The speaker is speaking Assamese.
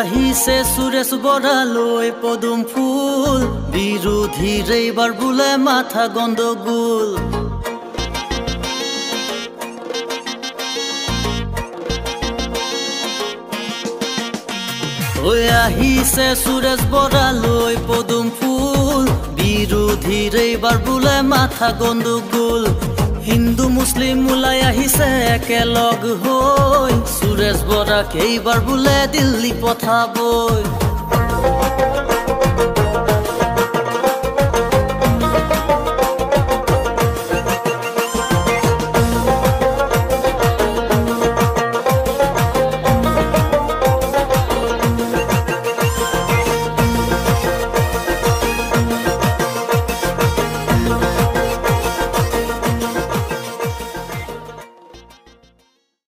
আহিছে সুৰেশ বৰালৈ পদুম ফুল বিৰোধীৰ এইবাৰ বোলে মাথা গণ্ডগোল আহিছে সুৰেশ বৰালৈ পদুম ফুল বিৰোধীৰ এইবাৰ বোলে মাথা গণ্ডগোল হিন্দু মুছলিম ওলাই আহিছে একেলগ হৈ সুৰেশ বৰাক এইবাৰ বোলে দিল্লী পঠাবই